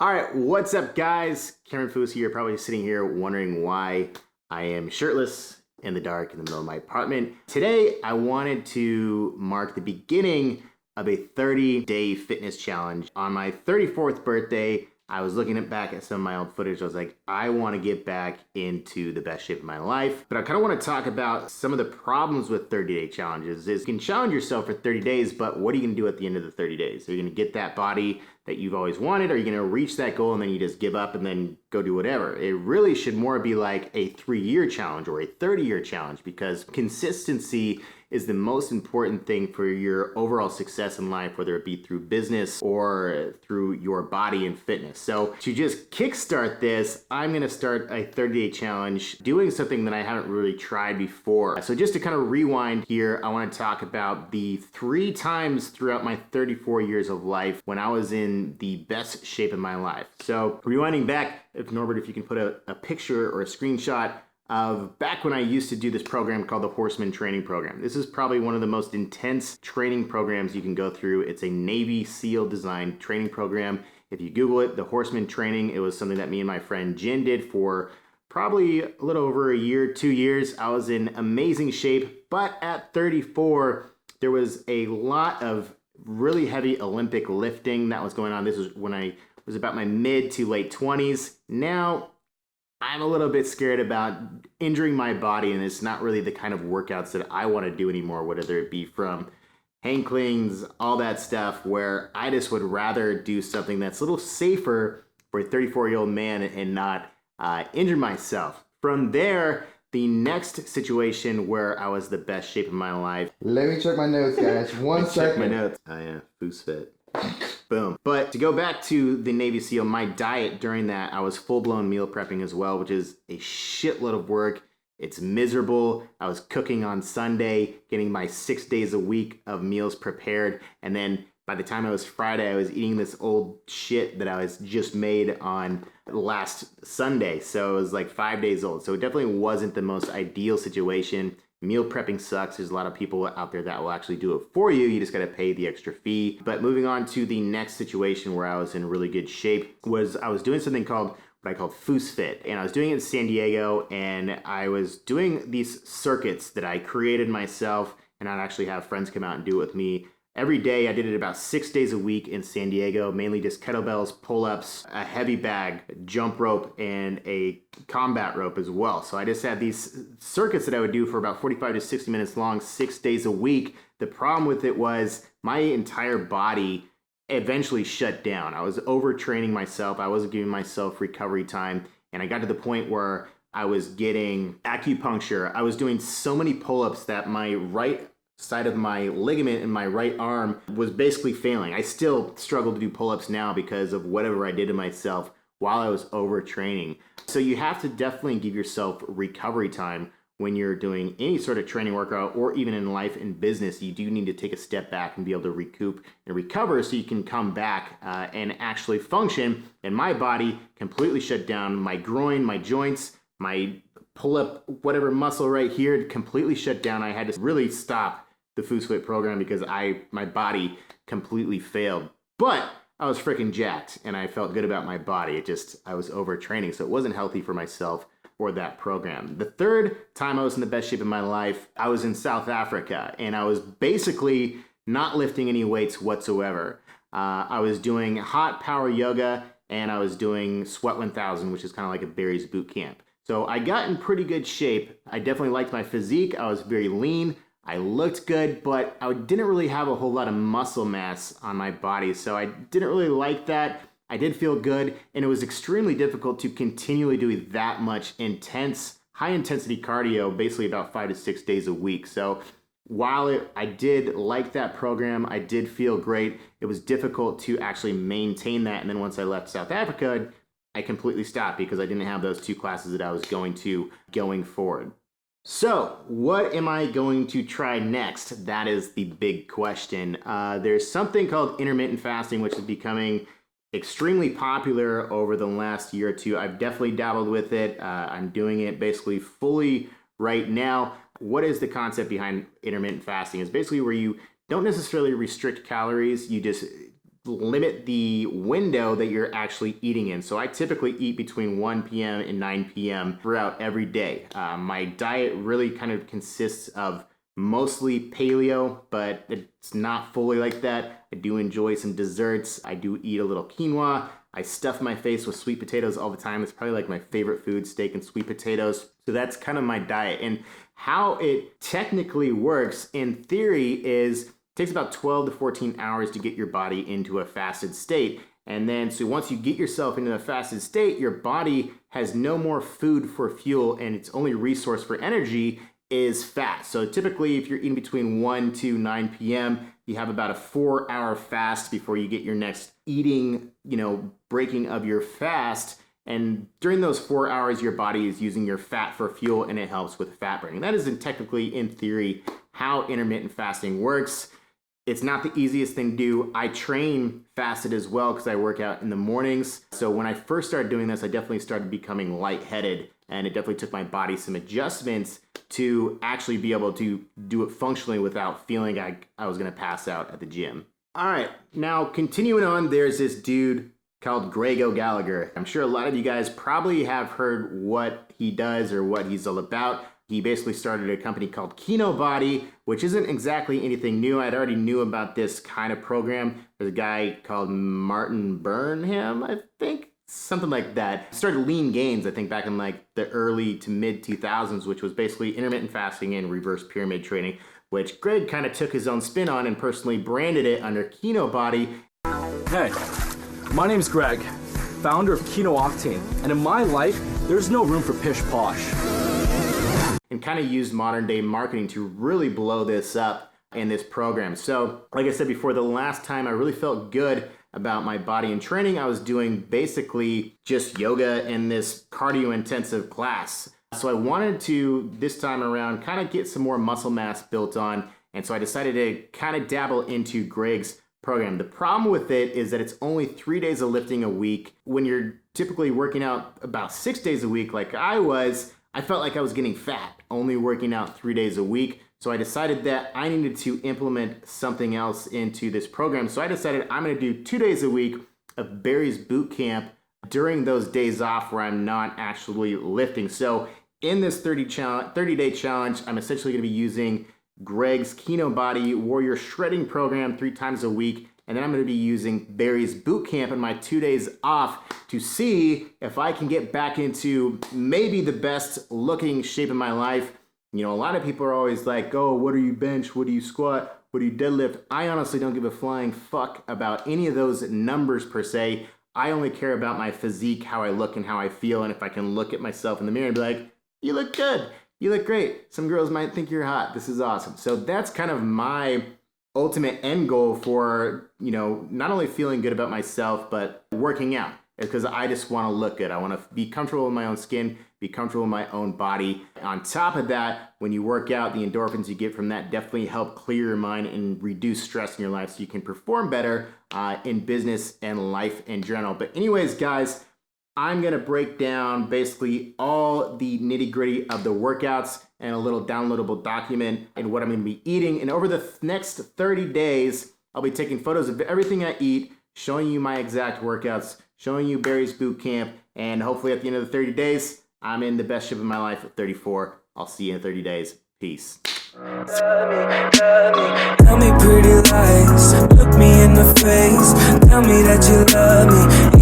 All right, what's up, guys? Cameron Foos here, probably sitting here wondering why I am shirtless in the dark in the middle of my apartment. Today, I wanted to mark the beginning of a 30-day fitness challenge. On my 34th birthday, I was looking back at some of my old footage. I was like, I want to get back into the best shape of my life. But I kind of want to talk about some of the problems with 30-day challenges. Is you can challenge yourself for 30 days, but what are you going to do at the end of the 30 days? Are you going to get that body that you've always wanted? Are you going to reach that goal and then you just give up and then go do whatever? It really should more be like a 3-year challenge or a 30-year challenge, because consistency is the most important thing for your overall success in life, whether it be through business or through your body and fitness. So to just kickstart this, I'm going to start a 30-day challenge doing something that I haven't really tried before. So just to kind of rewind here, I want to talk about the 3 times throughout my 34 years of life when I was in the best shape of my life. So rewinding back, if Norbert, if you can put a picture or a screenshot of back when I used to do this program called the Horseman Training Program. This is probably one of the most intense training programs you can go through. It's a Navy SEAL designed training program. If you Google it, the Horseman Training, it was something that me and my friend Jen did for probably a little over a year, 2 years. I was in amazing shape, but at 34, there was a lot of really heavy Olympic lifting that was going on. This was when I was about my mid to late 20s. Now, I'm a little bit scared about injuring my body, and it's not really the kind of workouts that I want to do anymore, whether it be from hang clings, all that stuff, where I just would rather do something that's a little safer for a 34-year-old man and not injure myself. From there, the next situation where I was the best shape of my life. Let me check my notes, guys. One second. Check my notes. Oh yeah, Foos Fit. Boom. But to go back to the Navy SEAL, my diet during that, I was full-blown meal prepping as well, which is a shitload of work. It's miserable. I was cooking on Sunday, getting my 6 days a week of meals prepared. And then by the time it was Friday, I was eating this old shit that I was just made on last Sunday. So it was like 5 days old. So it definitely wasn't the most ideal situation. Meal prepping sucks. There's a lot of people out there that will actually do it for you. You just got to pay the extra fee. But moving on to the next situation where I was in really good shape was I was doing something called what I called Foos Fit. And I was doing it in San Diego, and I was doing these circuits that I created myself, and I'd actually have friends come out and do it with me. Every day, I did it about 6 days a week in San Diego, mainly just kettlebells, pull-ups, a heavy bag, jump rope, and a combat rope as well. So I just had these circuits that I would do for about 45 to 60 minutes long, 6 days a week. The problem with it was my entire body eventually shut down. I was overtraining myself. I wasn't giving myself recovery time. And I got to the point where I was getting acupuncture. I was doing so many pull-ups that my right side of my ligament in my right arm was basically failing. I still struggle to do pull-ups now because of whatever I did to myself while I was overtraining. So you have to definitely give yourself recovery time when you're doing any sort of training workout, or even in life and business. You do need to take a step back and be able to recoup and recover so you can come back and actually function. And my body completely shut down. My groin, my joints, my pull-up, whatever muscle right here completely shut down. I had to really stop the Foos Fit program because my body completely failed. But I was freaking jacked and I felt good about my body. I was overtraining, so it wasn't healthy for myself or that program. The third time I was in the best shape of my life, I was in South Africa, and I was basically not lifting any weights whatsoever. I was doing hot power yoga, and I was doing Sweat 1000, which is kind of like a Barry's boot camp. So I got in pretty good shape. I definitely liked my physique. I was very lean. I looked good, but I didn't really have a whole lot of muscle mass on my body, so I didn't really like that. I did feel good, and it was extremely difficult to continually do that much intense, high-intensity cardio, basically about 5 to 6 days a week. So while I did like that program, I did feel great, it was difficult to actually maintain that. And then once I left South Africa, I completely stopped because I didn't have those 2 classes that I was going forward. So what am I going to try next? That is the big question. There's something called intermittent fasting, which is becoming extremely popular over the last year or two. I've definitely dabbled with it. I'm doing it basically fully right now. What is the concept behind intermittent fasting? It's basically where you don't necessarily restrict calories. You just limit the window that you're actually eating in. So I typically eat between 1 p.m. and 9 p.m. throughout every day. My diet really kind of consists of mostly paleo, but it's not fully like that. I do enjoy some desserts. I do eat a little quinoa. I stuff my face with sweet potatoes all the time. It's probably like my favorite food, steak and sweet potatoes. So that's kind of my diet. And how it technically works in theory is it takes about 12 to 14 hours to get your body into a fasted state. And then, so once you get yourself into a fasted state, your body has no more food for fuel, and its only resource for energy is fat. So typically, if you're eating between 1 to 9 p.m., you have about a 4-hour fast before you get your next eating, breaking of your fast. And during those 4 hours, your body is using your fat for fuel, and it helps with fat burning. That is technically, in theory, how intermittent fasting works. It's not the easiest thing to do. I train fasted as well because I work out in the mornings. So when I first started doing this, I definitely started becoming lightheaded, and it definitely took my body some adjustments to actually be able to do it functionally without feeling like I was going to pass out at the gym. All right, now continuing on, there's this dude called O Gallagher. I'm sure a lot of you guys probably have heard what he does or what he's all about. He basically started a company called Kinobody, which isn't exactly anything new. I'd already knew about this kind of program. There's a guy called Martin Burnham, I think, something like that. He started Lean Gains, I think, back in like the early to mid 2000s, which was basically intermittent fasting and reverse pyramid training, which Greg kind of took his own spin on and personally branded it under Kinobody. Hey, my name's Greg, founder of Kino Octane, and in my life, there's no room for pish posh. And kind of used modern day marketing to really blow this up in this program. So like I said before, the last time I really felt good about my body and training, I was doing basically just yoga in this cardio intensive class. So I wanted to, this time around, kind of get some more muscle mass built on. And so I decided to kind of dabble into Greg's program. The problem with it is that it's only 3 days of lifting a week. When you're typically working out about 6 days a week like I was, I felt like I was getting fat, only working out 3 days a week. So I decided that I needed to implement something else into this program. So I decided I'm gonna do 2 days a week of Barry's boot camp during those days off where I'm not actually lifting. So in this 30-day challenge, I'm essentially gonna be using Greg's Kinobody Warrior Shredding Program 3 times a week. And then I'm going to be using Barry's boot camp in my 2 days off to see if I can get back into maybe the best looking shape of my life. A lot of people are always like, oh, what do you bench? What do you squat? What do you deadlift? I honestly don't give a flying fuck about any of those numbers per se. I only care about my physique, how I look and how I feel. And if I can look at myself in the mirror and be like, you look good. You look great. Some girls might think you're hot. This is awesome. So that's kind of my ultimate end goal for, not only feeling good about myself, but working out, because I just want to look good. I want to be comfortable in my own skin, be comfortable in my own body. On top of that, when you work out, the endorphins you get from that definitely help clear your mind and reduce stress in your life so you can perform better in business and life in general. But anyways, guys, I'm going to break down basically all the nitty-gritty of the workouts and a little downloadable document and what I'm going to be eating. And over the next 30 days, I'll be taking photos of everything I eat, showing you my exact workouts, showing you Barry's boot camp, and hopefully at the end of the 30 days, I'm in the best shape of my life at 34. I'll see you in 30 days. Peace. Tell me pretty lies, look me in the face, tell me that you love me.